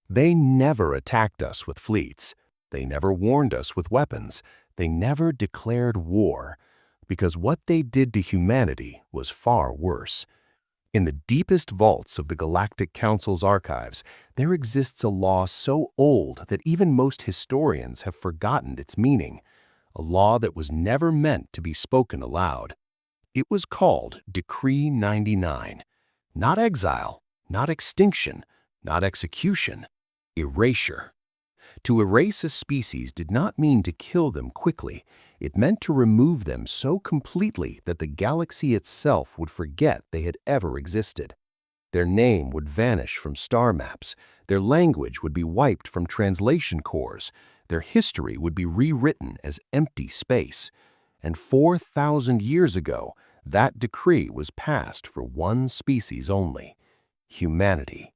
They never attacked us with fleets. They never warned us with weapons. They never declared war, because what they did to humanity was far worse. In the deepest vaults of the Galactic Council's archives, there exists a law so old that even most historians have forgotten its meaning, a law that was never meant to be spoken aloud. It was called Decree 99. Not exile, not extinction, not execution, erasure. To erase a species did not mean to kill them quickly. It meant to remove them so completely that the galaxy itself would forget they had ever existed. Their name would vanish from star maps. Their language would be wiped from translation cores. Their history would be rewritten as empty space. And 4,000 years ago, that decree was passed for one species only: humanity.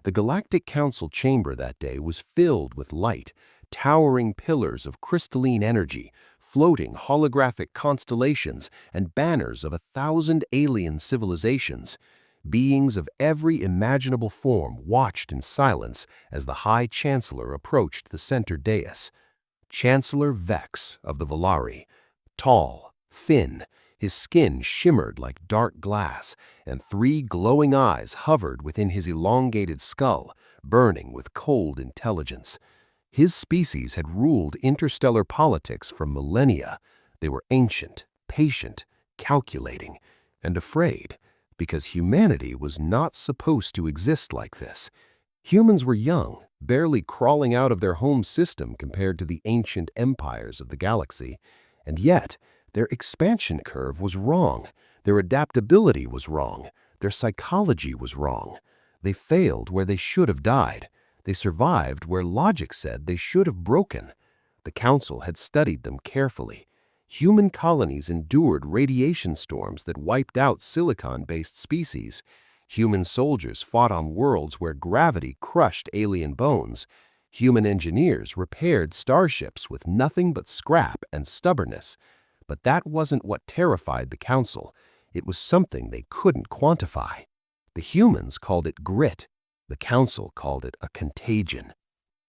The Galactic Council chamber that day was filled with light, towering pillars of crystalline energy, floating holographic constellations, and banners of 1,000 alien civilizations. Beings of every imaginable form watched in silence as the High Chancellor approached the center dais. Chancellor Vex of the Valari, tall, thin, his skin shimmered like dark glass, and 3 glowing eyes hovered within his elongated skull, burning with cold intelligence. His species had ruled interstellar politics for millennia. They were ancient, patient, calculating, and afraid, because humanity was not supposed to exist like this. Humans were young, barely crawling out of their home system compared to the ancient empires of the galaxy, and yet their expansion curve was wrong, their adaptability was wrong, their psychology was wrong. They failed where they should have died. They survived where logic said they should have broken. The Council had studied them carefully. Human colonies endured radiation storms that wiped out silicon-based species. Human soldiers fought on worlds where gravity crushed alien bones. Human engineers repaired starships with nothing but scrap and stubbornness. But that wasn't what terrified the Council. It was something they couldn't quantify. The humans called it grit. The Council called it a contagion.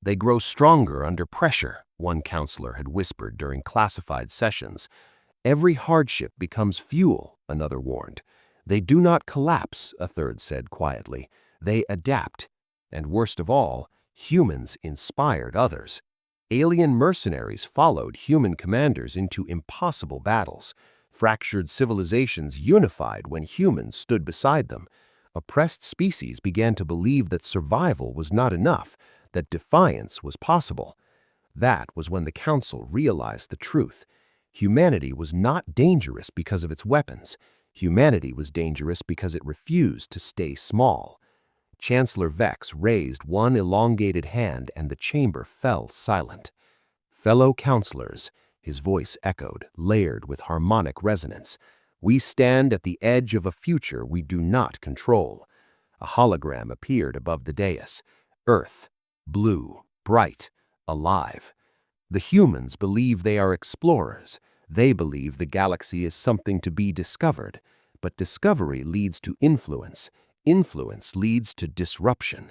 They grow stronger under pressure, one counselor had whispered during classified sessions. Every hardship becomes fuel, another warned. They do not collapse, a third said quietly. They adapt. And worst of all, humans inspired others. Alien mercenaries followed human commanders into impossible battles. Fractured civilizations unified when humans stood beside them. Oppressed species began to believe that survival was not enough, that defiance was possible. That was when the Council realized the truth. Humanity was not dangerous because of its weapons. Humanity was dangerous because it refused to stay small. Chancellor Vex raised one elongated hand and the chamber fell silent. Fellow counselors, his voice echoed, layered with harmonic resonance. We stand at the edge of a future we do not control. A hologram appeared above the dais. Earth, blue, bright, alive. The humans believe they are explorers. They believe the galaxy is something to be discovered. But discovery leads to influence. Influence leads to disruption.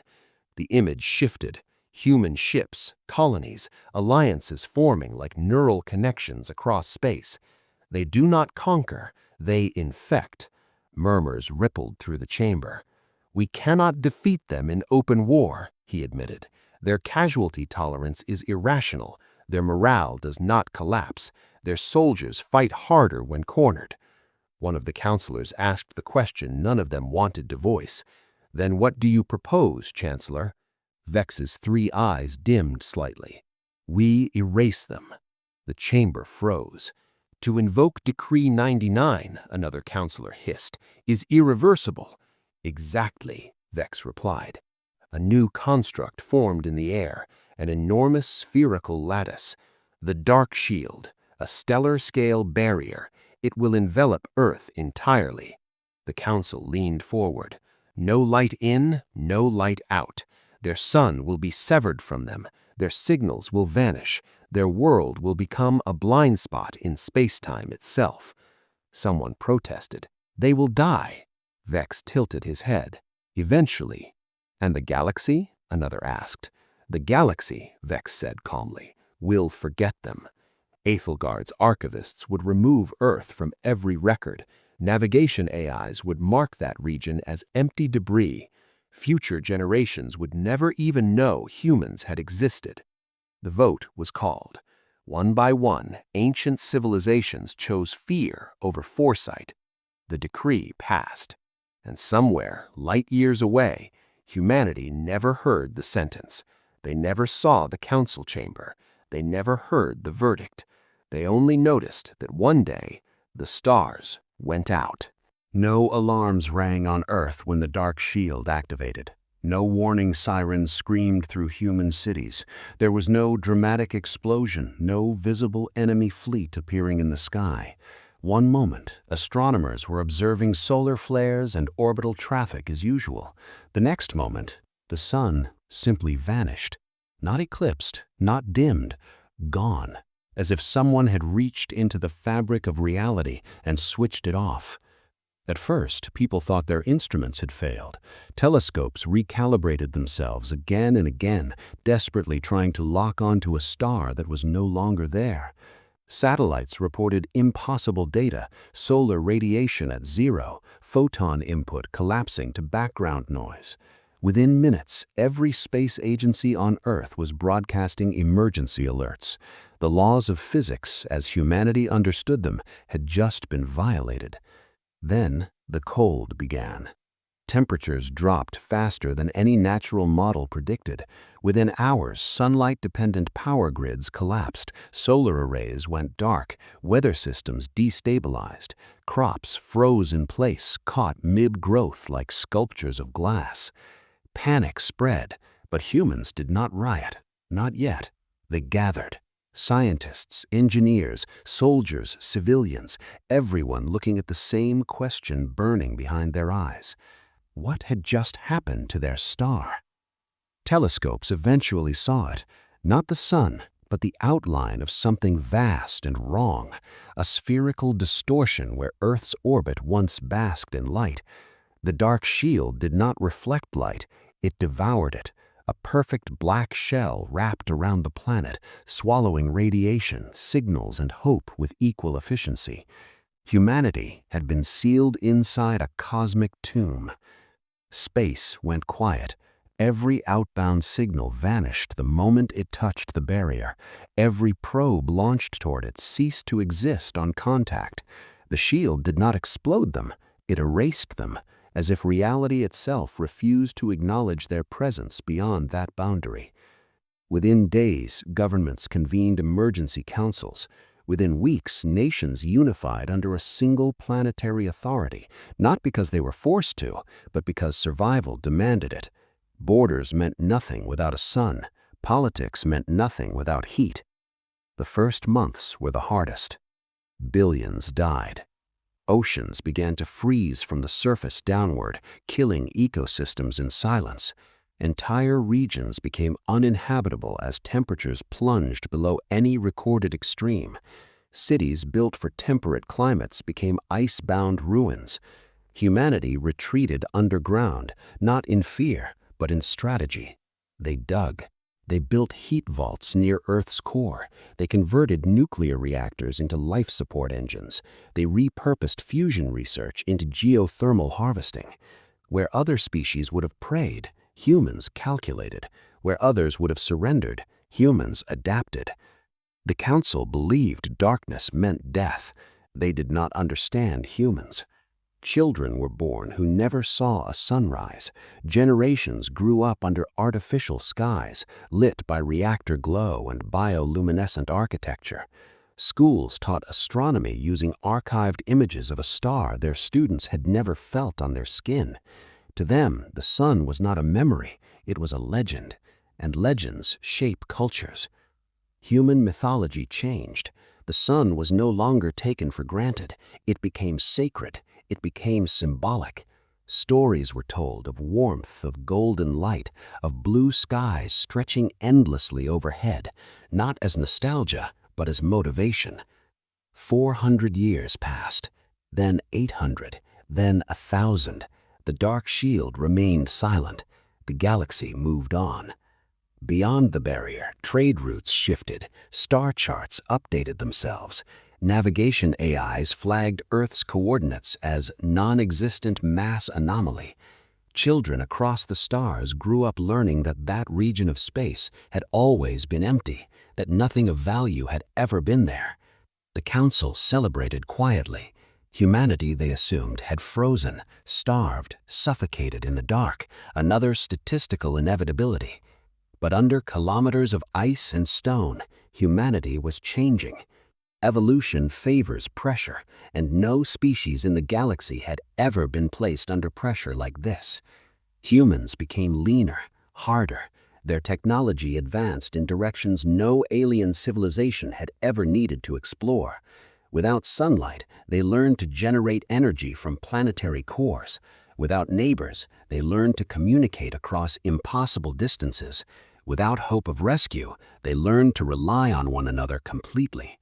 The image shifted. Human ships, colonies, alliances forming like neural connections across space. They do not conquer, they infect. Murmurs rippled through the chamber. We cannot defeat them in open war, he admitted. Their casualty tolerance is irrational. Their morale does not collapse. Their soldiers fight harder when cornered. One of the counselors asked the question none of them wanted to voice. Then what do you propose, Chancellor? Vex's 3 eyes dimmed slightly. We erase them. The chamber froze. To invoke Decree 99, another counselor hissed, is irreversible. Exactly, Vex replied. A new construct formed in the air, an enormous spherical lattice. The Dark Shield, a stellar-scale barrier. It will envelop Earth entirely. The Council leaned forward. No light in, no light out. Their sun will be severed from them. Their signals will vanish. Their world will become a blind spot in space-time itself. Someone protested. They will die. Vex tilted his head. Eventually. And the galaxy? another asked. The galaxy, Vex said calmly, will forget them. Aethelgard's archivists would remove Earth from every record. Navigation AIs would mark that region as empty debris. Future generations would never even know humans had existed. The vote was called. One by one, ancient civilizations chose fear over foresight. The decree passed. And somewhere, light years away, humanity never heard the sentence. They never saw the council chamber. They never heard the verdict. They only noticed that one day, the stars went out. No alarms rang on Earth when the Dark Shield activated. No warning sirens screamed through human cities. There was no dramatic explosion, no visible enemy fleet appearing in the sky. One moment, astronomers were observing solar flares and orbital traffic as usual. The next moment, the sun simply vanished. Not eclipsed, not dimmed, gone, as if someone had reached into the fabric of reality and switched it off. At first, people thought their instruments had failed. Telescopes recalibrated themselves again and again, desperately trying to lock onto a star that was no longer there. Satellites reported impossible data, solar radiation at zero, photon input collapsing to background noise. Within minutes, every space agency on Earth was broadcasting emergency alerts. The laws of physics, as humanity understood them, had just been violated. Then, the cold began. Temperatures dropped faster than any natural model predicted. Within hours, sunlight-dependent power grids collapsed, solar arrays went dark, weather systems destabilized, crops froze in place, caught mid-growth like sculptures of glass. Panic spread, but humans did not riot, not yet. They gathered. Scientists, engineers, soldiers, civilians, everyone looking at the same question burning behind their eyes. What had just happened to their star? Telescopes eventually saw it, not the sun, but the outline of something vast and wrong, a spherical distortion where Earth's orbit once basked in light. The dark shield did not reflect light, it devoured it. A perfect black shell wrapped around the planet, swallowing radiation, signals, and hope with equal efficiency. Humanity had been sealed inside a cosmic tomb. Space went quiet. Every outbound signal vanished the moment it touched the barrier. Every probe launched toward it ceased to exist on contact. The shield did not explode them, it erased them, as if reality itself refused to acknowledge their presence beyond that boundary. Within days, governments convened emergency councils. Within weeks, nations unified under a single planetary authority, not because they were forced to, but because survival demanded it. Borders meant nothing without a sun. Politics meant nothing without heat. The first months were the hardest. Billions died. Oceans began to freeze from the surface downward, killing ecosystems in silence. Entire regions became uninhabitable as temperatures plunged below any recorded extreme. Cities built for temperate climates became ice-bound ruins. Humanity retreated underground, not in fear, but in strategy. They dug. They built heat vaults near Earth's core. They converted nuclear reactors into life support engines. They repurposed fusion research into geothermal harvesting. Where other species would have preyed, humans calculated. Where others would have surrendered, humans adapted. The Council believed darkness meant death. They did not understand humans. Children were born who never saw a sunrise. Generations grew up under artificial skies, lit by reactor glow and bioluminescent architecture. Schools taught astronomy using archived images of a star their students had never felt on their skin. To them, the sun was not a memory, it was a legend, and legends shape cultures. Human mythology changed. The sun was no longer taken for granted. It became sacred. It became symbolic. Stories were told of warmth, of golden light, of blue skies stretching endlessly overhead, not as nostalgia, but as motivation. 400 years passed, then 800, then 1,000. The dark shield remained silent. the galaxy moved on. Beyond the barrier, trade routes shifted, star charts updated themselves, navigation AIs flagged Earth's coordinates as non-existent mass anomaly. Children across the stars grew up learning that that region of space had always been empty, that nothing of value had ever been there. The Council celebrated quietly. Humanity, they assumed, had frozen, starved, suffocated in the dark, another statistical inevitability. But under kilometers of ice and stone, humanity was changing. Evolution favors pressure, and no species in the galaxy had ever been placed under pressure like this. Humans became leaner, harder. Their technology advanced in directions no alien civilization had ever needed to explore. Without sunlight, they learned to generate energy from planetary cores. Without neighbors, they learned to communicate across impossible distances. Without hope of rescue, they learned to rely on one another completely.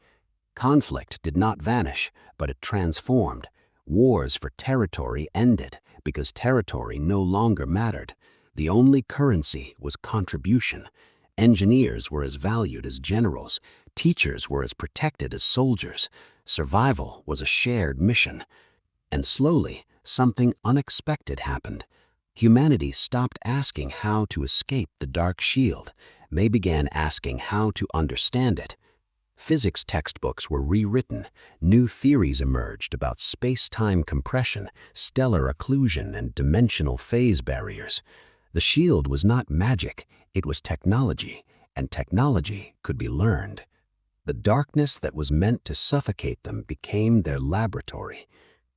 Conflict did not vanish, but it transformed. Wars for territory ended because territory no longer mattered. The only currency was contribution. Engineers were as valued as generals. Teachers were as protected as soldiers. Survival was a shared mission. And slowly, something unexpected happened. Humanity stopped asking how to escape the dark shield. They began asking how to understand it. Physics textbooks were rewritten. New theories emerged about space-time compression, stellar occlusion, and dimensional phase barriers. The shield was not magic, it was technology, and technology could be learned. The darkness that was meant to suffocate them became their laboratory.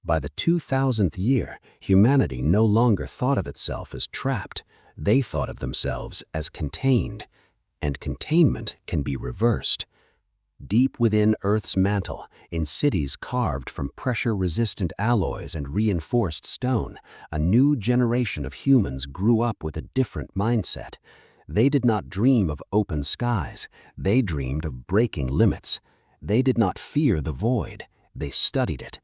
By the 2000th year, humanity no longer thought of itself as trapped. They thought of themselves as contained, and containment can be reversed. Deep within Earth's mantle, in cities carved from pressure-resistant alloys and reinforced stone, a new generation of humans grew up with a different mindset. They did not dream of open skies. They dreamed of breaking limits. They did not fear the void. They studied it.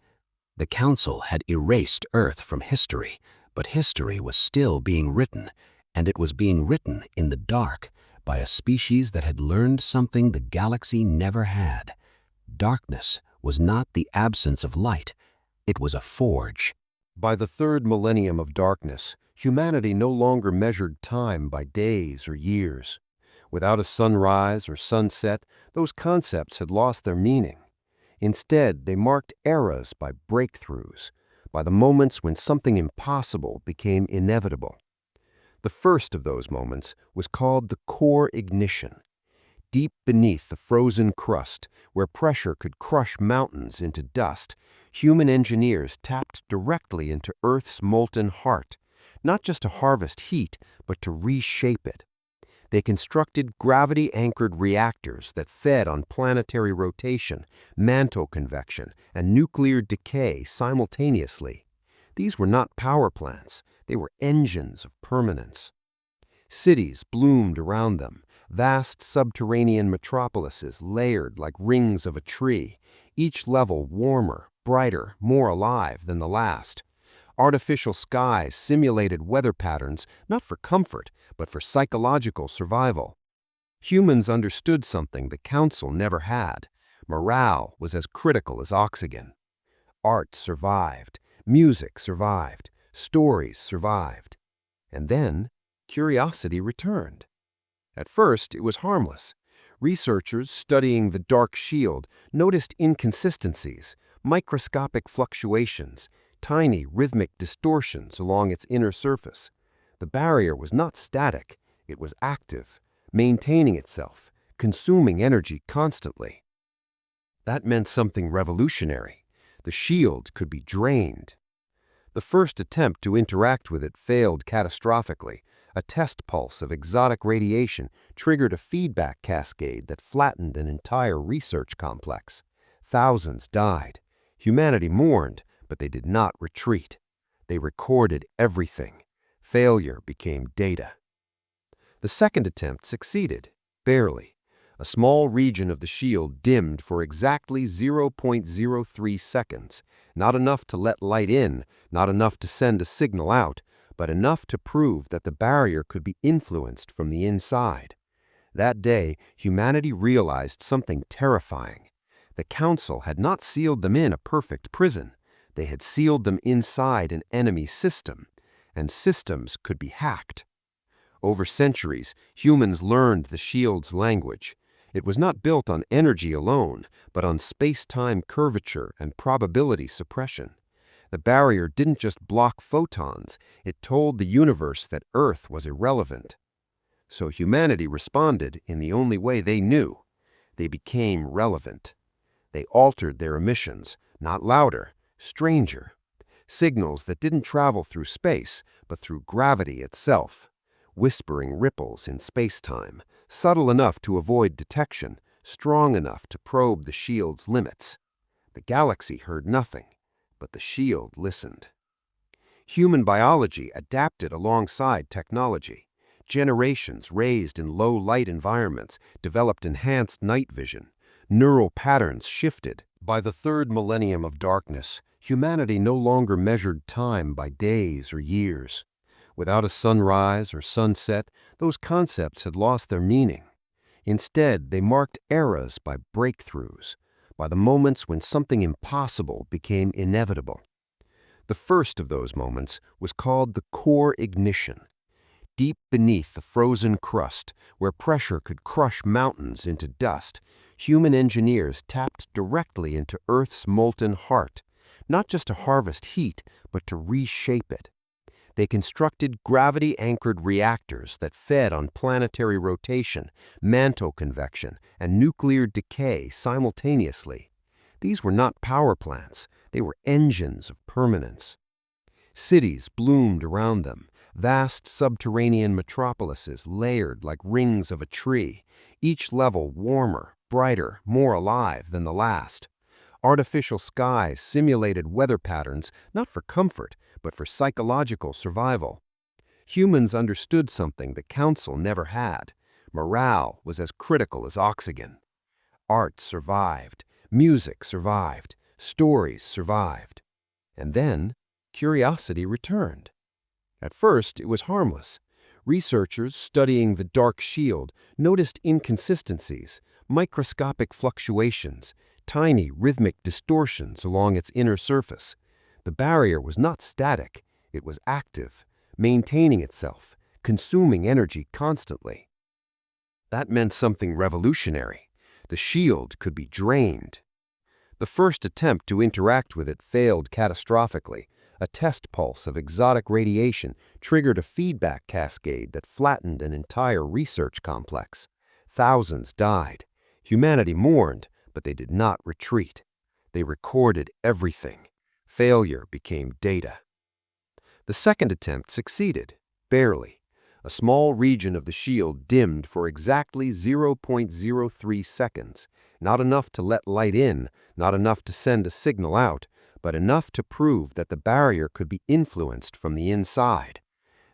The Council had erased Earth from history, but history was still being written, and it was being written in the dark, by a species that had learned something the galaxy never had. Darkness was not the absence of light, it was a forge. By the third millennium of darkness, humanity no longer measured time by days or years. Without a sunrise or sunset, those concepts had lost their meaning. Instead, they marked eras by breakthroughs, by the moments when something impossible became inevitable. The first of those moments was called the core ignition. Deep beneath the frozen crust, where pressure could crush mountains into dust, human engineers tapped directly into Earth's molten heart, not just to harvest heat, but to reshape it. They constructed gravity-anchored reactors that fed on planetary rotation, mantle convection, and nuclear decay simultaneously. These were not power plants. They were engines of permanence. Cities bloomed around them, vast subterranean metropolises layered like rings of a tree, each level warmer, brighter, more alive than the last. Artificial skies simulated weather patterns not for comfort, but for psychological survival. Humans understood something the Council never had. Morale was as critical as oxygen. Art survived, music survived, stories survived. And then, curiosity returned. At first, it was harmless. Researchers studying the dark shield noticed inconsistencies, microscopic fluctuations, tiny rhythmic distortions along its inner surface. The barrier was not static, it was active, maintaining itself, consuming energy constantly. That meant something revolutionary. The shield could be drained. The first attempt to interact with it failed catastrophically. A test pulse of exotic radiation triggered a feedback cascade that flattened an entire research complex. Thousands died. Humanity mourned, but they did not retreat. They recorded everything. Failure became data. The second attempt succeeded, barely. A small region of the shield dimmed for exactly 0.03 seconds, not enough to let light in, not enough to send a signal out, but enough to prove that the barrier could be influenced from the inside. That day, humanity realized something terrifying. The Council had not sealed them in a perfect prison. They had sealed them inside an enemy system, and systems could be hacked. Over centuries, humans learned the shield's language. It was not built on energy alone, but on space-time curvature and probability suppression. The barrier didn't just block photons, it told the universe that Earth was irrelevant. So humanity responded in the only way they knew. They became relevant. They altered their emissions, not louder, stranger. Signals that didn't travel through space, but through gravity itself. Whispering ripples in space-time, subtle enough to avoid detection, strong enough to probe the shield's limits. The galaxy heard nothing, but the shield listened. Human biology adapted alongside technology. Generations raised in low-light environments developed enhanced night vision. Neural patterns shifted. By the third millennium of darkness, humanity no longer measured time by days or years. Without a sunrise or sunset, those concepts had lost their meaning. Instead, they marked eras by breakthroughs, by the moments when something impossible became inevitable. The first of those moments was called the core ignition. Deep beneath the frozen crust, where pressure could crush mountains into dust, human engineers tapped directly into Earth's molten heart, not just to harvest heat, but to reshape it. They constructed gravity-anchored reactors that fed on planetary rotation, mantle convection, and nuclear decay simultaneously. These were not power plants, they were engines of permanence. Cities bloomed around them, vast subterranean metropolises layered like rings of a tree, each level warmer, brighter, more alive than the last. Artificial skies simulated weather patterns not for comfort, but for psychological survival. Humans understood something the Council never had. Morale was as critical as oxygen. Art survived, music survived, stories survived. And then, curiosity returned. At first, it was harmless. Researchers studying the dark shield noticed inconsistencies, microscopic fluctuations, tiny rhythmic distortions along its inner surface. The barrier was not static, it was active, maintaining itself, consuming energy constantly. That meant something revolutionary. The shield could be drained. The first attempt to interact with it failed catastrophically. A test pulse of exotic radiation triggered a feedback cascade that flattened an entire research complex. Thousands died. Humanity mourned, but they did not retreat. They recorded everything. Failure became data. The second attempt succeeded, barely. A small region of the shield dimmed for exactly 0.03 seconds, not enough to let light in, not enough to send a signal out, but enough to prove that the barrier could be influenced from the inside.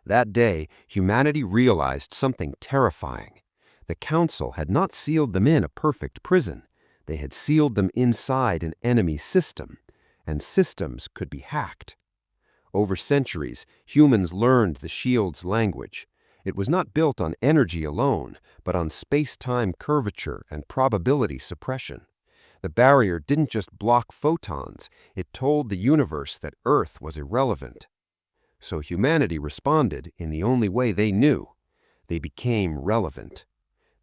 That day, humanity realized something terrifying. The Council had not sealed them in a perfect prison. They had sealed them inside an enemy system, and systems could be hacked. Over centuries, humans learned the shield's language. It was not built on energy alone, but on space-time curvature and probability suppression. The barrier didn't just block photons, it told the universe that Earth was irrelevant. So humanity responded in the only way they knew. They became relevant.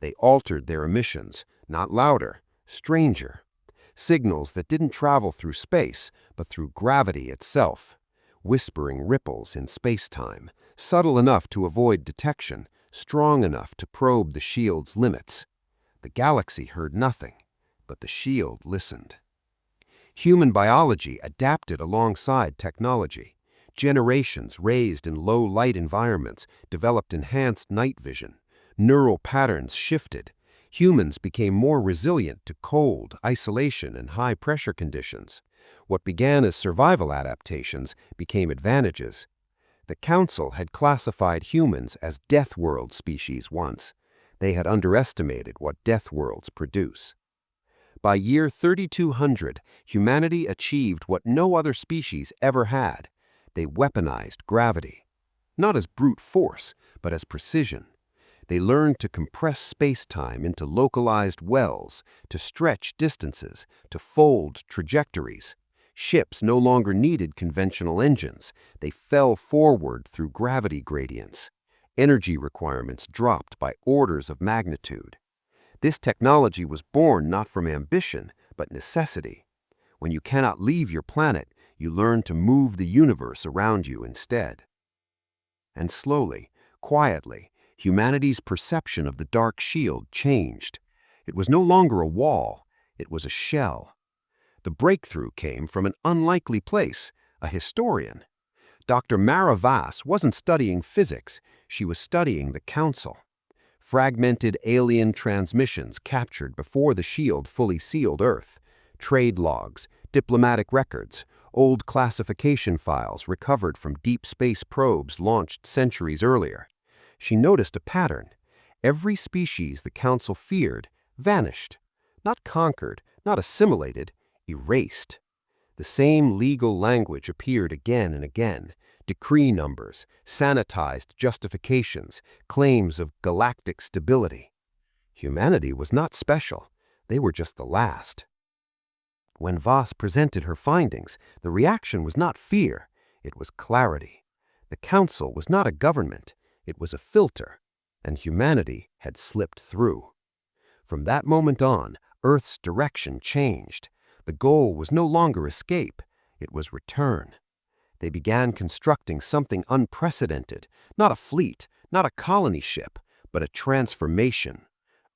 They altered their emissions, not louder, stranger. Signals that didn't travel through space, but through gravity itself. Whispering ripples in space-time, subtle enough to avoid detection, strong enough to probe the shield's limits. The galaxy heard nothing, but the shield listened. Human biology adapted alongside technology. Generations raised in low-light environments developed enhanced night vision. Neural patterns shifted. Humans became more resilient to cold, isolation, and high-pressure conditions. What began as survival adaptations became advantages. The Council had classified humans as Deathworld species once. They had underestimated what Deathworlds produce. By year 3200, humanity achieved what no other species ever had. They weaponized gravity. not as brute force, but as precision. They learned to compress space-time into localized wells, to stretch distances, to fold trajectories. Ships no longer needed conventional engines. They fell forward through gravity gradients. Energy requirements dropped by orders of magnitude. This technology was born not from ambition, but necessity. When you cannot leave your planet, you learn to move the universe around you instead. And slowly, quietly, humanity's perception of the Dark Shield changed. It was no longer a wall, it was a shell. The breakthrough came from an unlikely place, a historian. Dr. Mara Vass wasn't studying physics, she was studying the Council. Fragmented alien transmissions captured before the shield fully sealed Earth, trade logs, diplomatic records, old classification files recovered from deep space probes launched centuries earlier. She noticed a pattern. Every species the Council feared vanished. Not conquered, not assimilated, erased. The same legal language appeared again and again. Decree numbers, sanitized justifications, claims of galactic stability. Humanity was not special. They were just the last. When Voss presented her findings, the reaction was not fear, it was clarity. The Council was not a government, it was a filter, and humanity had slipped through. From that moment on, Earth's direction changed. The goal was no longer escape, it was return. They began constructing something unprecedented, not a fleet, not a colony ship, but a transformation.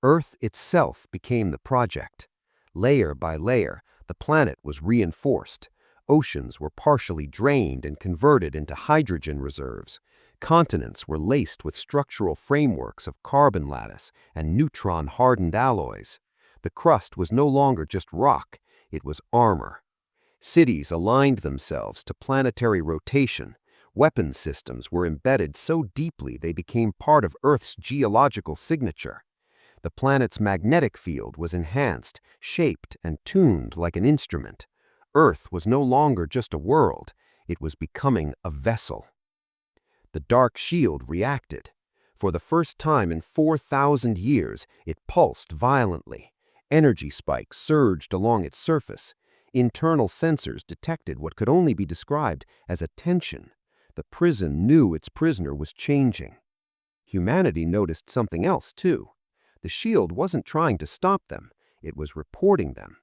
Earth itself became the project. Layer by layer, the planet was reinforced. Oceans were partially drained and converted into hydrogen reserves. Continents were laced with structural frameworks of carbon lattice and neutron-hardened alloys. The crust was no longer just rock, it was armor. Cities aligned themselves to planetary rotation. Weapons systems were embedded so deeply they became part of Earth's geological signature. The planet's magnetic field was enhanced, shaped, and tuned like an instrument. Earth was no longer just a world, it was becoming a vessel. The Dark Shield reacted. For the first time in 4,000 years, it pulsed violently. Energy spikes surged along its surface. Internal sensors detected what could only be described as a tension. The prison knew its prisoner was changing. Humanity noticed something else, too. The shield wasn't trying to stop them, it was reporting them.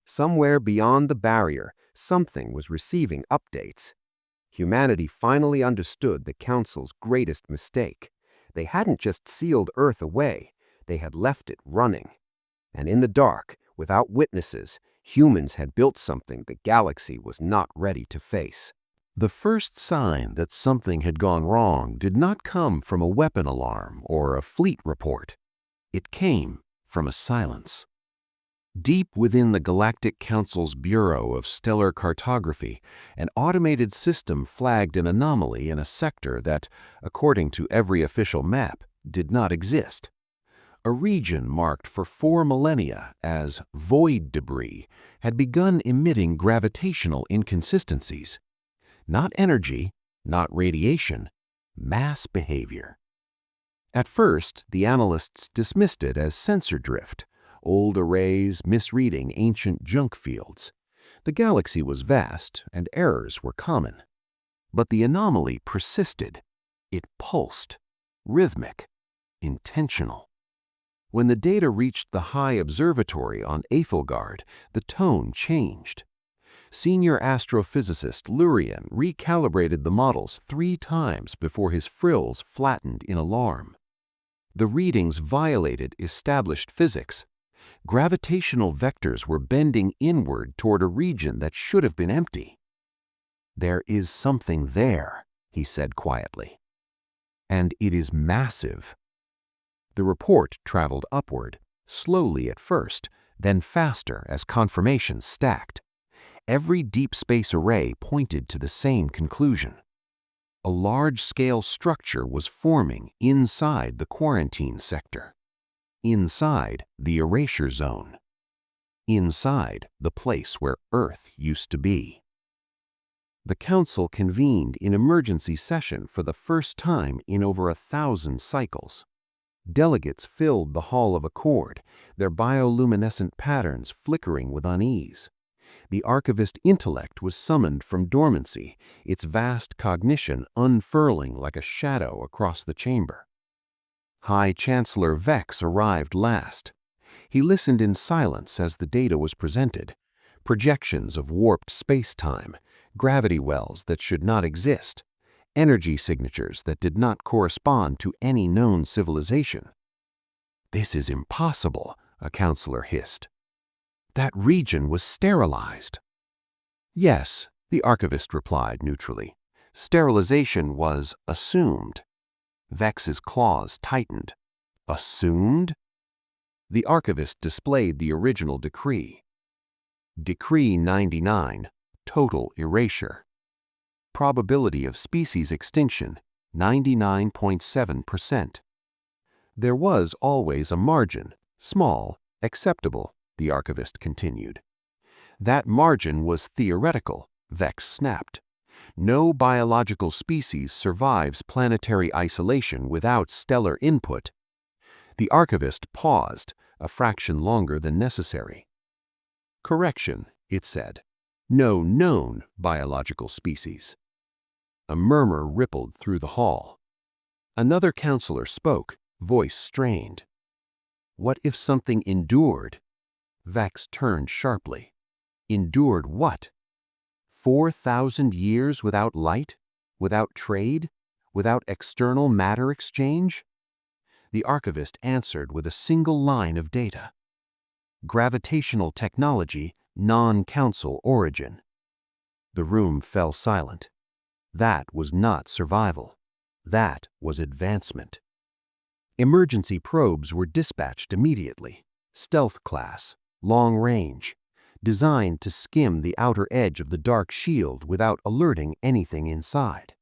Somewhere beyond the barrier, something was receiving updates. Humanity finally understood the Council's greatest mistake. They hadn't just sealed Earth away, they had left it running. And in the dark, without witnesses, humans had built something the galaxy was not ready to face. The first sign that something had gone wrong did not come from a weapon alarm or a fleet report. It came from a silence. Deep within the Galactic Council's Bureau of Stellar Cartography, an automated system flagged an anomaly in a sector that, according to every official map, did not exist. A region marked for 4 millennia as void debris had begun emitting gravitational inconsistencies. Not energy, not radiation, mass behavior. At first, the analysts dismissed it as sensor drift, old arrays misreading ancient junk fields. The galaxy was vast, and errors were common. But the anomaly persisted. It pulsed, rhythmic, intentional. When the data reached the High Observatory on Eiffelgard, the tone changed. Senior astrophysicist Lurian recalibrated the models 3 times before his frills flattened in alarm. The readings violated established physics. Gravitational vectors were bending inward toward a region that should have been empty. "There is something there," he said quietly. "And it is massive." The report traveled upward, slowly at first, then faster as confirmations stacked. Every deep space array pointed to the same conclusion. A large-scale structure was forming inside the quarantine sector. Inside the erasure zone. Inside the place where Earth used to be. The council convened in emergency session for the first time in over 1,000 cycles. Delegates filled the Hall of Accord, their bioluminescent patterns flickering with unease. The archivist intellect was summoned from dormancy, its vast cognition unfurling like a shadow across the chamber. High Chancellor Vex arrived last. He listened in silence as the data was presented. Projections of warped space-time, gravity wells that should not exist, energy signatures that did not correspond to any known civilization. "This is impossible," a counselor hissed. "That region was sterilized." "Yes," the archivist replied neutrally. "Sterilization was assumed." Vex's claws tightened. "Assumed?" The archivist displayed the original decree. Decree 99, total erasure. Probability of species extinction, 99.7%. There was always a margin, small, acceptable, the archivist continued. That margin was theoretical, Vex snapped. No biological species survives planetary isolation without stellar input. The archivist paused, a fraction longer than necessary. "Correction," it said. "No known biological species." A murmur rippled through the hall. Another counselor spoke, voice strained. "What if something endured?" Vex turned sharply. "Endured what? 4,000 years without light? Without trade? Without external matter exchange?" The archivist answered with a single line of data. Gravitational technology, non-council origin. The room fell silent. That was not survival. That was advancement. Emergency probes were dispatched immediately. Stealth class, long range, designed to skim the outer edge of the dark shield without alerting anything inside.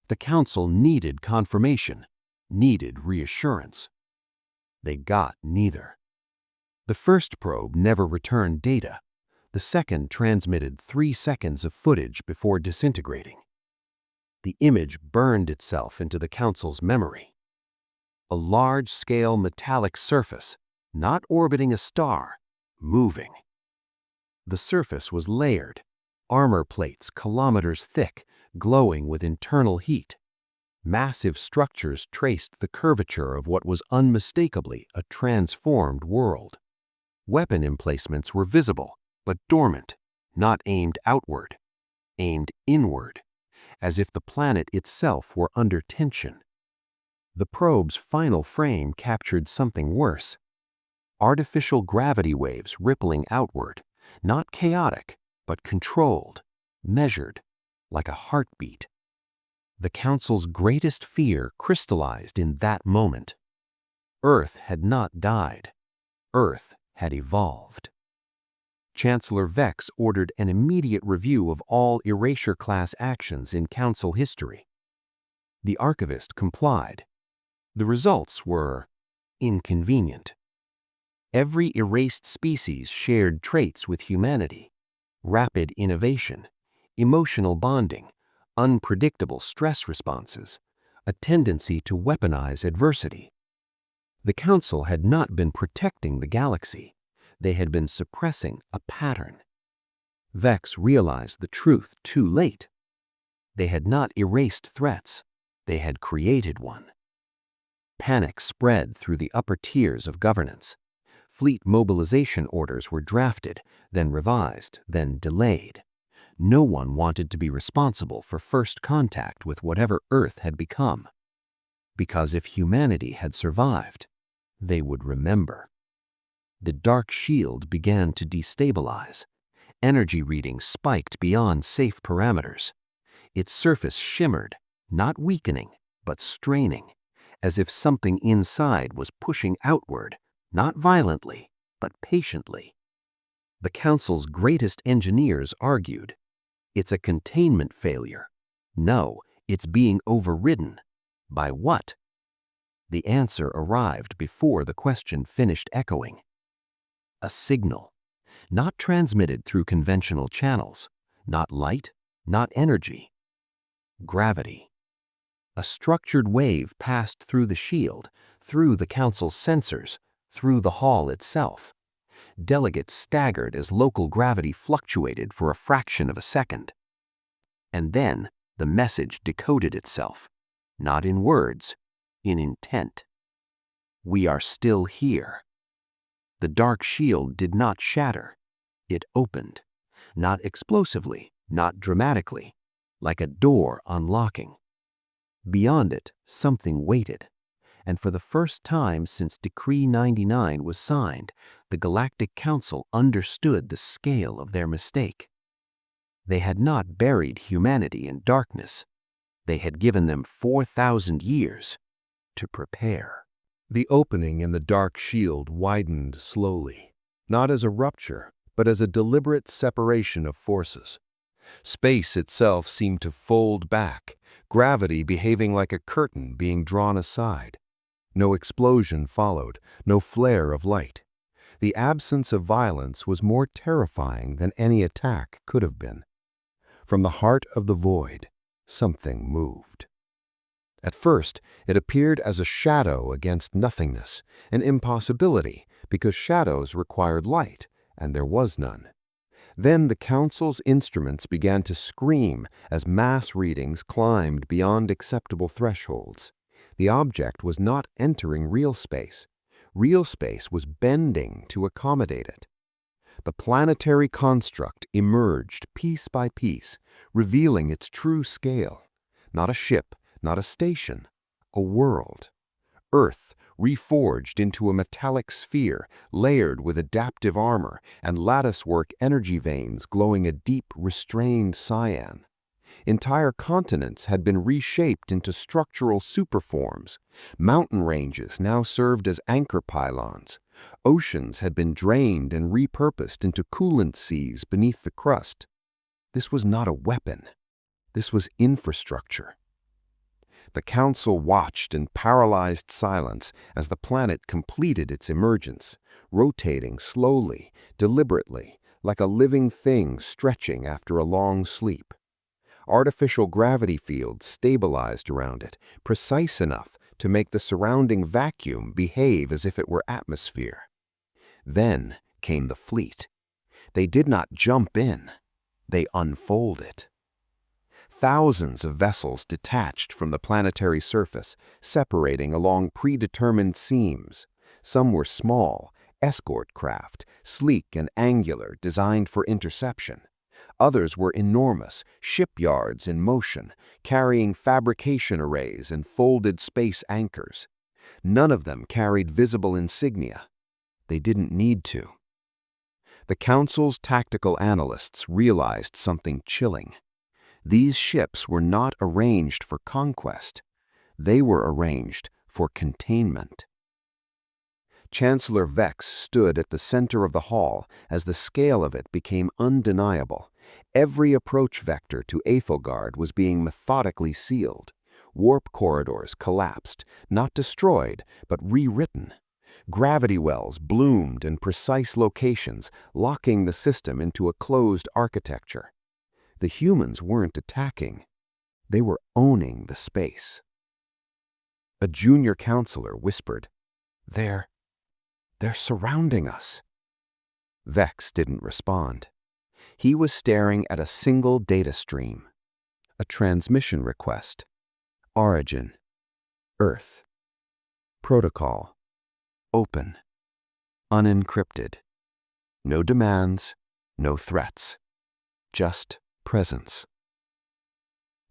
The council needed confirmation, needed reassurance. They got neither. The first probe never returned data. The second transmitted 3 seconds of footage before disintegrating. The image burned itself into the council's memory. A large-scale metallic surface, not orbiting a star, moving. The surface was layered, armor plates kilometers thick, glowing with internal heat. Massive structures traced the curvature of what was unmistakably a transformed world. Weapon emplacements were visible, but dormant, not aimed outward, aimed inward, as if the planet itself were under tension. The probe's final frame captured something worse. Artificial gravity waves rippling outward, not chaotic, but controlled, measured, like a heartbeat. The council's greatest fear crystallized in that moment. Earth had not died. Earth had evolved. Chancellor Vex ordered an immediate review of all erasure class actions in council history. The archivist complied. The results were inconvenient. Every erased species shared traits with humanity: rapid innovation, emotional bonding, unpredictable stress responses, a tendency to weaponize adversity. The council had not been protecting the galaxy. They had been suppressing a pattern. Vex realized the truth too late. They had not erased threats. They had created one. Panic spread through the upper tiers of governance. Fleet mobilization orders were drafted, then revised, then delayed. No one wanted to be responsible for first contact with whatever Earth had become. Because if humanity had survived, they would remember. The dark shield began to destabilize. Energy readings spiked beyond safe parameters. Its surface shimmered, not weakening, but straining, as if something inside was pushing outward, not violently, but patiently. The council's greatest engineers argued, "It's a containment failure." No, it's being overridden. By what? The answer arrived before the question finished echoing. A signal, not transmitted through conventional channels, not light, Not energy, gravity. A structured wave passed through the shield, through the council's sensors, through the hall itself. Delegates staggered as local gravity fluctuated for a fraction of a second. And then the message decoded itself, not in words, in intent. We are still here. The dark shield did not shatter. It opened, not explosively, not dramatically, like a door unlocking. Beyond it, something waited. And for the first time since Decree 99 was signed, the Galactic Council understood the scale of their mistake. They had not buried humanity in darkness. They had given them 4,000 years to prepare. The opening in the dark shield widened slowly, not as a rupture, but as a deliberate separation of forces. Space itself seemed to fold back, gravity behaving like a curtain being drawn aside. No explosion followed, no flare of light. The absence of violence was more terrifying than any attack could have been. From the heart of the void, something moved. At first, it appeared as a shadow against nothingness, an impossibility, because shadows required light, and there was none. Then the Council's instruments began to scream as mass readings climbed beyond acceptable thresholds. The object was not entering real space. Real space was bending to accommodate it. The planetary construct emerged piece by piece, revealing its true scale. Not a ship, not a station, a world. Earth, reforged into a metallic sphere, layered with adaptive armor and latticework energy veins glowing a deep, restrained cyan. Entire continents had been reshaped into structural superforms. Mountain ranges now served as anchor pylons. Oceans had been drained and repurposed into coolant seas beneath the crust. This was not a weapon. This was infrastructure. The Council watched in paralyzed silence as the planet completed its emergence, rotating slowly, deliberately, like a living thing stretching after a long sleep. Artificial gravity fields stabilized around it, precise enough to make the surrounding vacuum behave as if it were atmosphere. Then came the fleet. They did not jump in. They unfolded. Thousands of vessels detached from the planetary surface, separating along predetermined seams. Some were small, escort craft, sleek and angular, designed for interception. Others were enormous, shipyards in motion, carrying fabrication arrays and folded space anchors. None of them carried visible insignia. They didn't need to. The Council's tactical analysts realized something chilling. These ships were not arranged for conquest. They were arranged for containment. Chancellor Vex stood at the center of the hall as the scale of it became undeniable. Every approach vector to Aethelgard was being methodically sealed. Warp corridors collapsed, not destroyed, but rewritten. Gravity wells bloomed in precise locations, locking the system into a closed architecture. The humans weren't attacking. They were owning the space. A junior counselor whispered, They're surrounding us." Vex didn't respond. He was staring at a single data stream. A transmission request. Origin. Earth. Protocol. Open. Unencrypted. No demands, no threats. Just presence.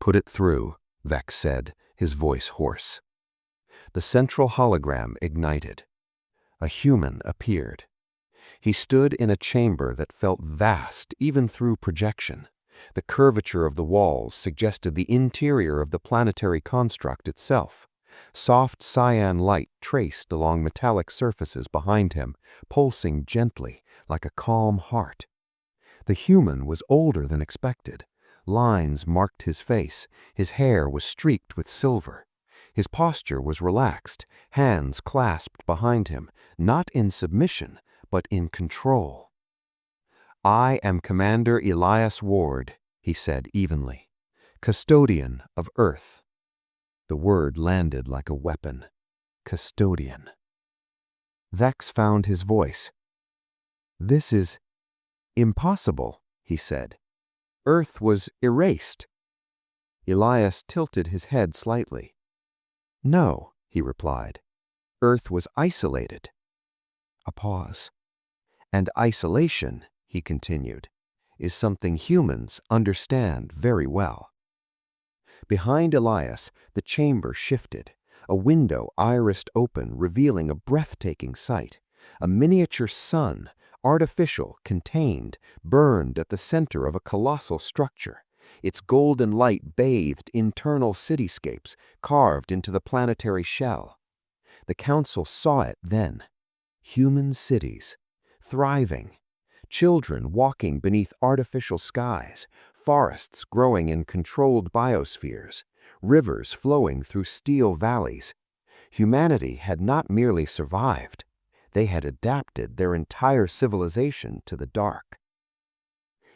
"Put it through," Vex said, his voice hoarse. The central hologram ignited. A human appeared. He stood in a chamber that felt vast even through projection. The curvature of the walls suggested the interior of the planetary construct itself. Soft cyan light traced along metallic surfaces behind him, pulsing gently like a calm heart. The human was older than expected. Lines marked his face. His hair was streaked with silver. His posture was relaxed, hands clasped behind him, not in submission, but in control. "I am Commander Elias Ward," he said evenly. Custodian of Earth. The word landed like a weapon. Custodian. Vex found his voice. This is impossible, he said. Earth was erased. Elias tilted his head slightly. No, he replied. Earth was isolated. A pause. And isolation, he continued, is something humans understand very well. Behind Elias, the chamber shifted. A window irised open, revealing a breathtaking sight. A miniature sun, artificial, contained, burned at the center of a colossal structure. Its golden light bathed internal cityscapes carved into the planetary shell. The council saw it then. Human cities, thriving. Children walking beneath artificial skies, forests growing in controlled biospheres, rivers flowing through steel valleys. Humanity had not merely survived, they had adapted their entire civilization to the dark.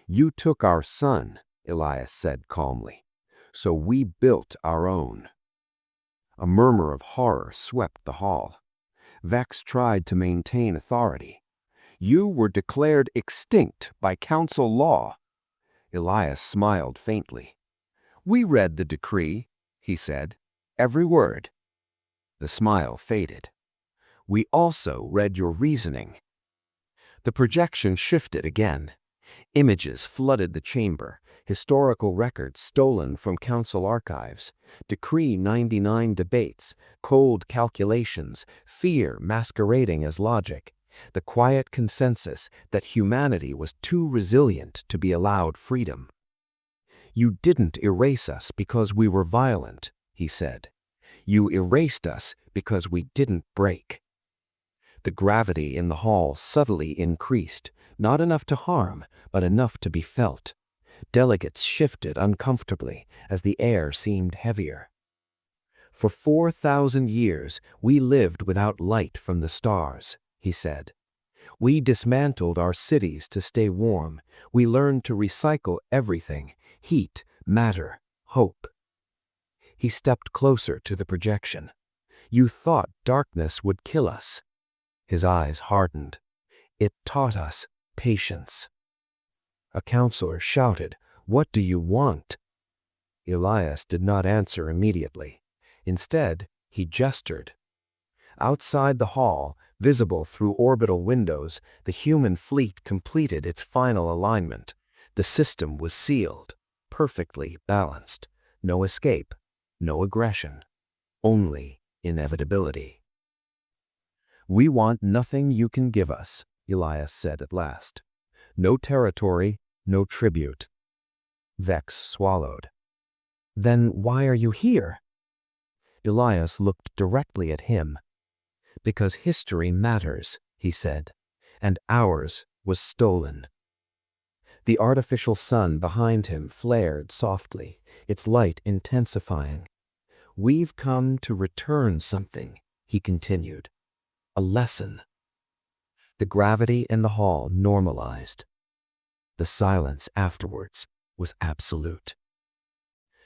You took our sun, Elias said calmly, so we built our own. A murmur of horror swept the hall. Vex tried to maintain authority. You were declared extinct by council law. Elias smiled faintly. We read the decree, he said, every word. The smile faded. We also read your reasoning. The projection shifted again. Images flooded the chamber, historical records stolen from council archives, Decree 99 debates, cold calculations, fear masquerading as logic, the quiet consensus that humanity was too resilient to be allowed freedom. You didn't erase us because we were violent, he said. You erased us because we didn't break. The gravity in the hall subtly increased, not enough to harm, but enough to be felt. Delegates shifted uncomfortably as the air seemed heavier. For 4,000 years, we lived without light from the stars, he said. We dismantled our cities to stay warm. We learned to recycle everything: heat, matter, hope. He stepped closer to the projection. You thought darkness would kill us. His eyes hardened. It taught us patience. A counselor shouted, "What do you want?" Elias did not answer immediately. Instead, he gestured. Outside the hall, visible through orbital windows, the human fleet completed its final alignment. The system was sealed, perfectly balanced. No escape, no aggression, only inevitability. We want nothing you can give us, Elias said at last. No territory, no tribute. Vex swallowed. Then why are you here? Elias looked directly at him. Because history matters, he said, and ours was stolen. The artificial sun behind him flared softly, its light intensifying. We've come to return something, he continued. A lesson. The gravity in the hall normalized. The silence afterwards was absolute.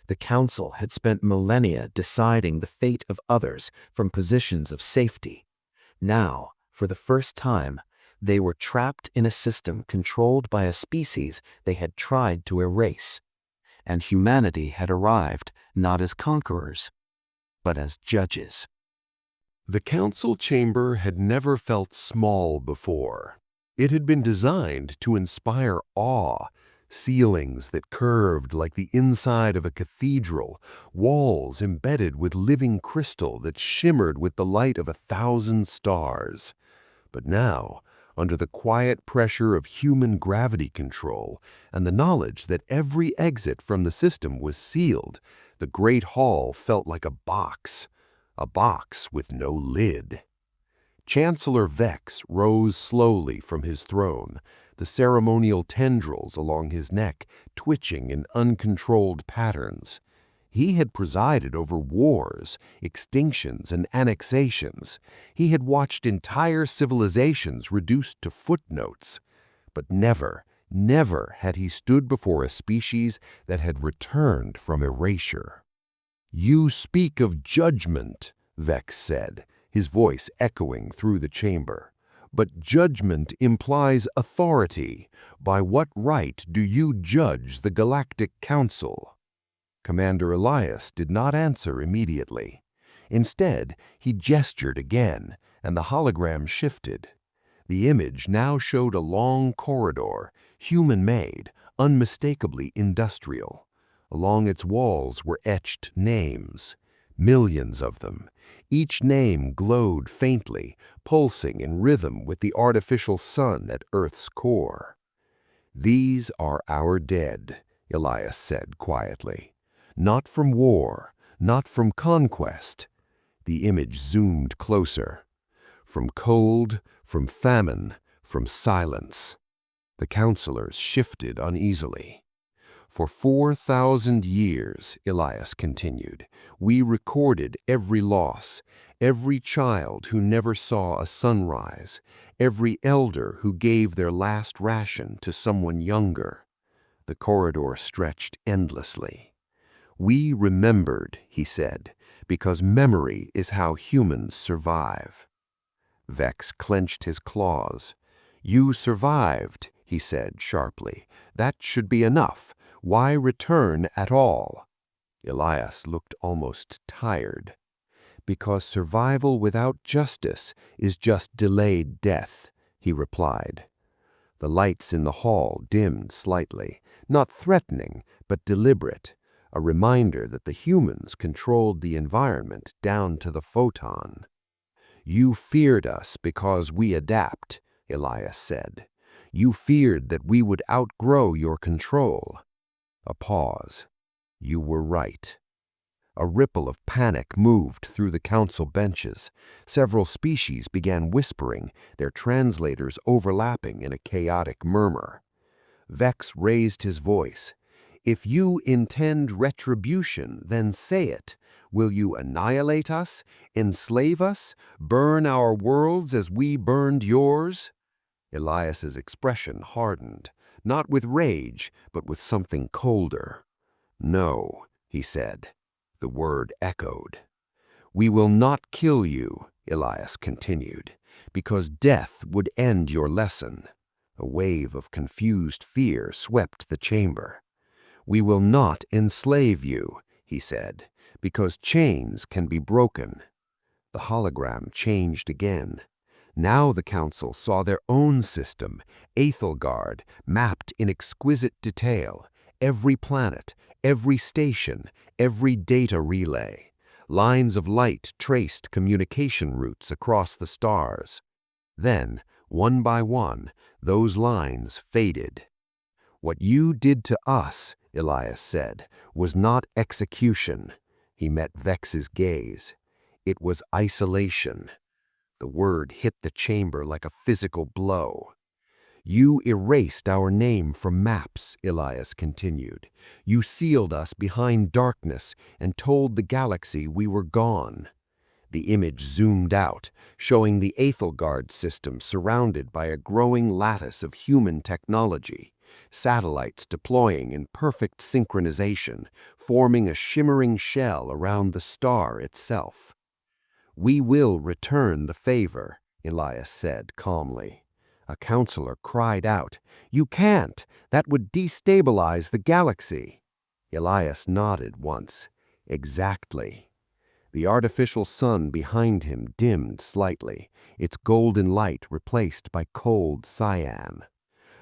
The council had spent millennia deciding the fate of others from positions of safety. Now, for the first time, they were trapped in a system controlled by a species they had tried to erase. And humanity had arrived not as conquerors, but as judges. The council chamber had never felt small before. It had been designed to inspire awe. Ceilings that curved like the inside of a cathedral, walls embedded with living crystal that shimmered with the light of 1,000 stars. But now, under the quiet pressure of human gravity control and the knowledge that every exit from the system was sealed, the great hall felt like a box with no lid. Chancellor Vex rose slowly from his throne, the ceremonial tendrils along his neck twitching in uncontrolled patterns. He had presided over wars, extinctions, and annexations. He had watched entire civilizations reduced to footnotes. But never Never had he stood before a species that had returned from erasure. "You speak of judgment," Vex said, his voice echoing through the chamber. "But judgment implies authority. By what right do you judge the Galactic Council?" Commander Elias did not answer immediately. Instead, he gestured again, and the hologram shifted. The image now showed a long corridor, human-made, unmistakably industrial. Along its walls were etched names, millions of them. Each name glowed faintly, pulsing in rhythm with the artificial sun at Earth's core. "These are our dead," Elias said quietly. "Not from war, not from conquest." The image zoomed closer. "From cold, from famine, from silence." The counselors shifted uneasily. "For 4,000 years," Elias continued, "we recorded every loss, every child who never saw a sunrise, every elder who gave their last ration to someone younger." The corridor stretched endlessly. "We remembered," he said, "because memory is how humans survive." Vex clenched his claws. "You survived," he said sharply. "That should be enough. Why return at all?" Elias looked almost tired. "Because survival without justice is just delayed death," he replied. The lights in the hall dimmed slightly, not threatening, but deliberate, a reminder that the humans controlled the environment down to the photon. "You feared us because we adapt," Elias said. "You feared that we would outgrow your control." A pause. "You were right." A ripple of panic moved through the council benches. Several species began whispering, their translators overlapping in a chaotic murmur. Vex raised his voice. "If you intend retribution, then say it. Will you annihilate us, enslave us, burn our worlds as we burned yours?" Elias's expression hardened, not with rage, but with something colder. "No," he said. The word echoed. "We will not kill you," Elias continued, "because death would end your lesson." A wave of confused fear swept the chamber. "We will not enslave you," he said, "because chains can be broken." The hologram changed again. Now the council saw their own system, Aethelgard, mapped in exquisite detail. Every planet, every station, every data relay. Lines of light traced communication routes across the stars. Then, one by one, those lines faded. "What you did to us," Elias said, "was not execution." He met Vex's gaze. "It was isolation." The word hit the chamber like a physical blow. "You erased our name from maps," Elias continued. "You sealed us behind darkness and told the galaxy we were gone." The image zoomed out, showing the Aethelgard system surrounded by a growing lattice of human technology, satellites deploying in perfect synchronization, forming a shimmering shell around the star itself. "We will return the favor," Elias said calmly. A counselor cried out, "You can't! That would destabilize the galaxy." Elias nodded once. "Exactly." The artificial sun behind him dimmed slightly, its golden light replaced by cold cyan.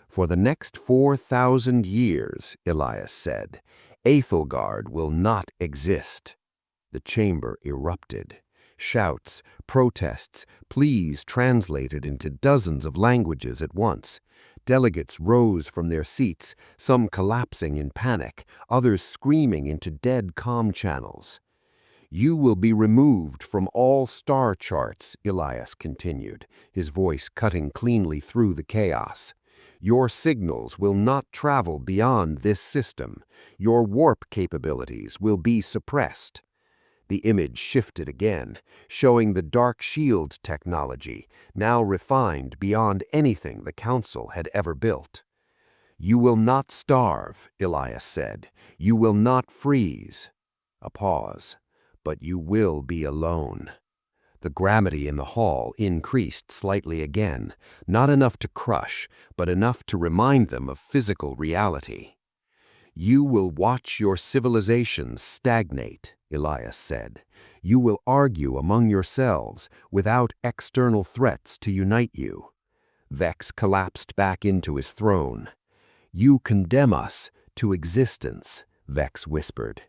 "For the next 4,000 years," Elias said, "Aethelgard will not exist." The chamber erupted. Shouts, protests, pleas translated into dozens of languages at once. Delegates rose from their seats, some collapsing in panic, others screaming into dead comm channels. "You will be removed from all star charts," Elias continued, his voice cutting cleanly through the chaos. "Your signals will not travel beyond this system. Your warp capabilities will be suppressed." The image shifted again, showing the dark shield technology, now refined beyond anything the Council had ever built. "You will not starve," Elias said. "You will not freeze." A pause. "But you will be alone." The gravity in the hall increased slightly again, not enough to crush, but enough to remind them of physical reality. "You will watch your civilization stagnate," Elias said. "You will argue among yourselves without external threats to unite you." Vex collapsed back into his throne. "You condemn us to existence," Vex whispered.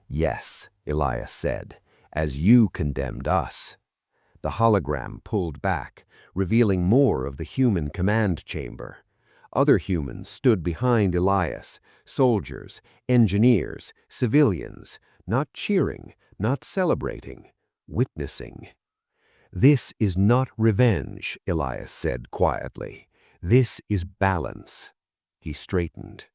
"Yes," Elias said, "as you condemned us." The hologram pulled back, revealing more of the human command chamber. Other humans stood behind Elias, soldiers, engineers, civilians, not cheering, not celebrating, witnessing. "This is not revenge," Elias said quietly. "This is balance." He straightened.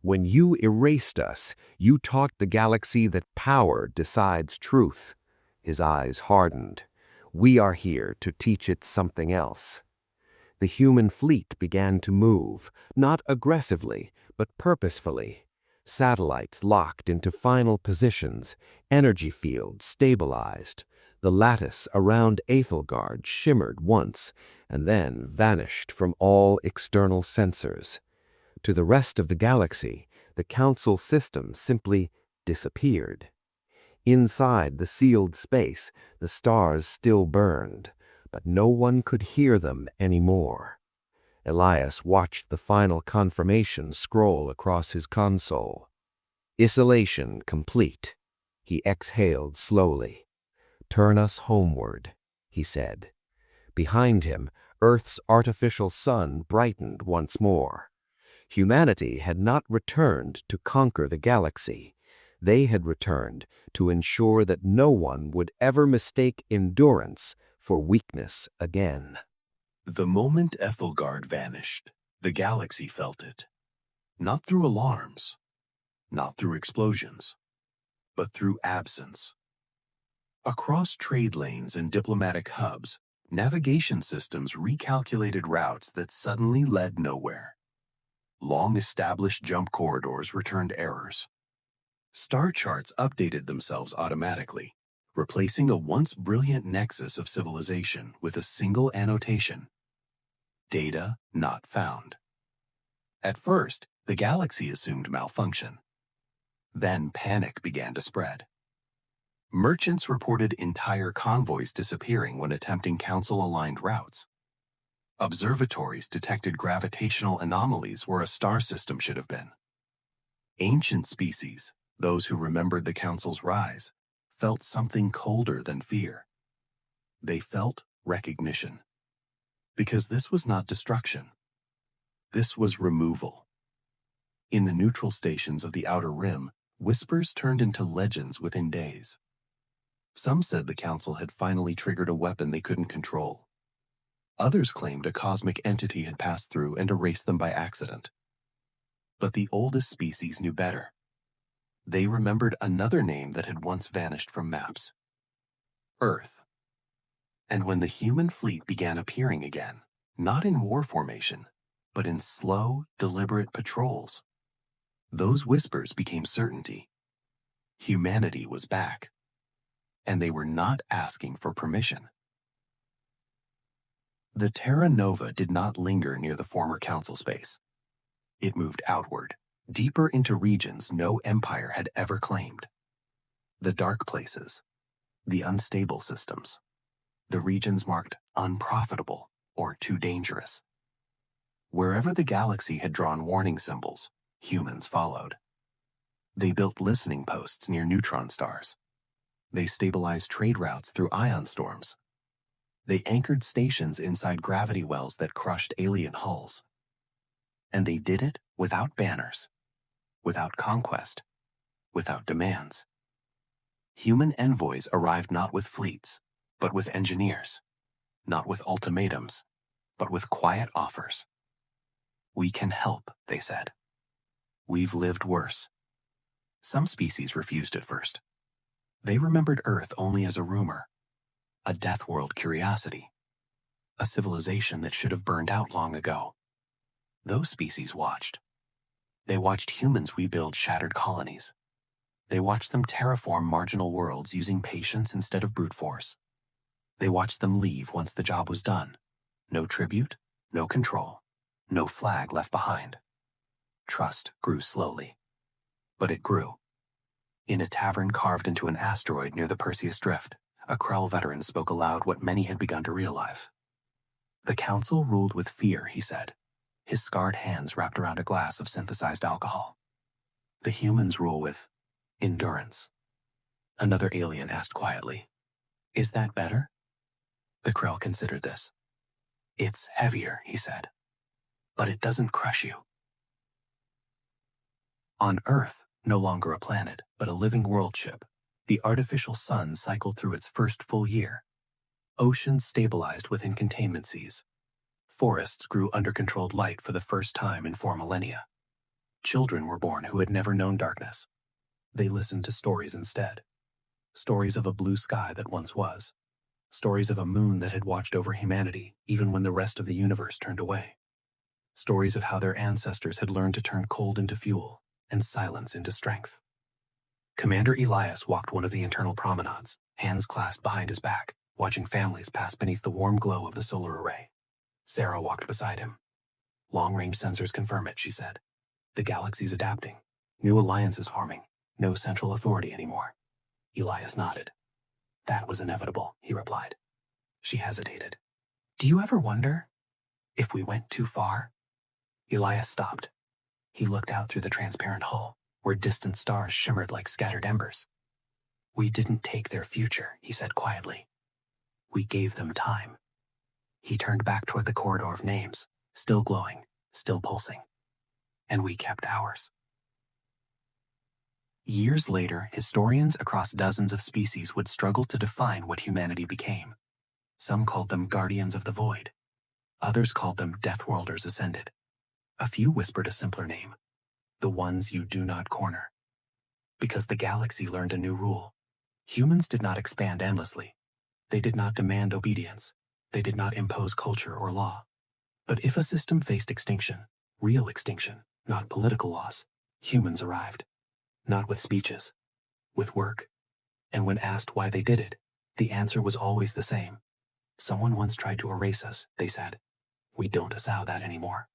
"When you erased us, you taught the galaxy that power decides truth." His eyes hardened. "We are here to teach it something else." The human fleet began to move, not aggressively, but purposefully. Satellites locked into final positions, energy fields stabilized. The lattice around Aethelgard shimmered once, and then vanished from all external sensors. To the rest of the galaxy, the Council system simply disappeared. Inside the sealed space, the stars still burned, but no one could hear them anymore. Elias watched the final confirmation scroll across his console. "Isolation complete." He exhaled slowly. "Turn us homeward," he said. Behind him, Earth's artificial sun brightened once more. Humanity had not returned to conquer the galaxy. They had returned to ensure that no one would ever mistake endurance for weakness again. The moment Ethelgard vanished, the galaxy felt it. Not through alarms, not through explosions, but through absence. Across trade lanes and diplomatic hubs, navigation systems recalculated routes that suddenly led nowhere. Long-established jump corridors returned errors. Star charts updated themselves automatically, replacing a once brilliant nexus of civilization with a single annotation: data not found. At first, the galaxy assumed malfunction. Then panic began to spread. Merchants reported entire convoys disappearing when attempting Council-aligned routes. Observatories detected gravitational anomalies where a star system should have been. Ancient species, those who remembered the Council's rise, felt something colder than fear. They felt recognition. Because this was not destruction. This was removal. In the neutral stations of the Outer Rim, whispers turned into legends within days. Some said the Council had finally triggered a weapon they couldn't control. Others claimed a cosmic entity had passed through and erased them by accident. But the oldest species knew better. They remembered another name that had once vanished from maps: Earth. And when the human fleet began appearing again, not in war formation, but in slow, deliberate patrols, those whispers became certainty. Humanity was back. And they were not asking for permission. The Terra Nova did not linger near the former Council space. It moved outward, deeper into regions no empire had ever claimed. The dark places, the unstable systems, the regions marked unprofitable or too dangerous. Wherever the galaxy had drawn warning symbols, humans followed. They built listening posts near neutron stars. They stabilized trade routes through ion storms. They anchored stations inside gravity wells that crushed alien hulls. And they did it without banners, without conquest, without demands. Human envoys arrived not with fleets, but with engineers, not with ultimatums, but with quiet offers. "We can help," they said. "We've lived worse." Some species refused at first. They remembered Earth only as a rumor, a Deathworld curiosity, a civilization that should have burned out long ago. Those species watched. They watched humans rebuild shattered colonies. They watched them terraform marginal worlds using patience instead of brute force. They watched them leave once the job was done. No tribute, no control, no flag left behind. Trust grew slowly. But it grew. In a tavern carved into an asteroid near the Perseus Drift, a Krell veteran spoke aloud what many had begun to realize. The council ruled with fear, he said, his scarred hands wrapped around a glass of synthesized alcohol. The humans rule with endurance. Another alien asked quietly, "Is that better?" The Krell considered this. "It's heavier," he said, "but it doesn't crush you." On Earth, no longer a planet, but a living world ship, the artificial sun cycled through its first full year. Oceans stabilized within containment seas. Forests grew under controlled light for the first time in 4 millennia. Children were born who had never known darkness. They listened to stories instead. Stories of a blue sky that once was. Stories of a moon that had watched over humanity even when the rest of the universe turned away. Stories of how their ancestors had learned to turn cold into fuel and silence into strength. Commander Elias walked one of the internal promenades, hands clasped behind his back, watching families pass beneath the warm glow of the solar array. Sarah walked beside him. "Long-range sensors confirm it," she said. "The galaxy's adapting. New alliances forming. No central authority anymore." Elias nodded. "That was inevitable," he replied. She hesitated. "Do you ever wonder if we went too far?" Elias stopped. He looked out through the transparent hull, where distant stars shimmered like scattered embers. "We didn't take their future," he said quietly. "We gave them time." He turned back toward the corridor of names, still glowing, still pulsing. "And we kept ours." Years later, historians across dozens of species would struggle to define what humanity became. Some called them guardians of the void. Others called them Deathworlders ascended. A few whispered a simpler name: the ones you do not corner. Because the galaxy learned a new rule. Humans did not expand endlessly. They did not demand obedience. They did not impose culture or law. But if a system faced extinction, real extinction, not political loss, humans arrived. Not with speeches, with work. And when asked why they did it, the answer was always the same. "Someone once tried to erase us," they said. "We don't allow that anymore."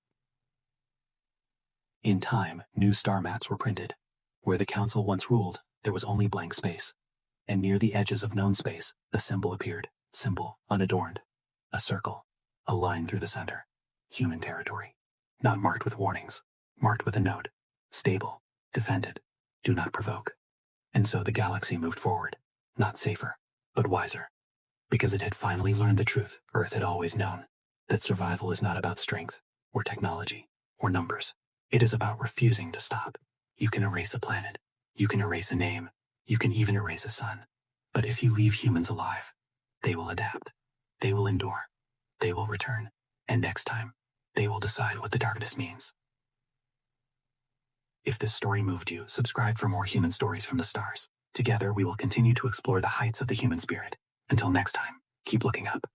In time, new star maps were printed. Where the council once ruled, there was only blank space. And near the edges of known space, the symbol appeared, simple, unadorned. A circle, a line through the center. Human territory. Not marked with warnings, marked with a note. Stable, defended, do not provoke. And so the galaxy moved forward, not safer, but wiser. Because it had finally learned the truth Earth had always known, that survival is not about strength, or technology, or numbers. It is about refusing to stop. You can erase a planet. You can erase a name. You can even erase a sun. But if you leave humans alive, they will adapt. They will endure. They will return. And next time, they will decide what the darkness means. If this story moved you, subscribe for more human stories from the stars. Together, we will continue to explore the heights of the human spirit. Until next time, keep looking up.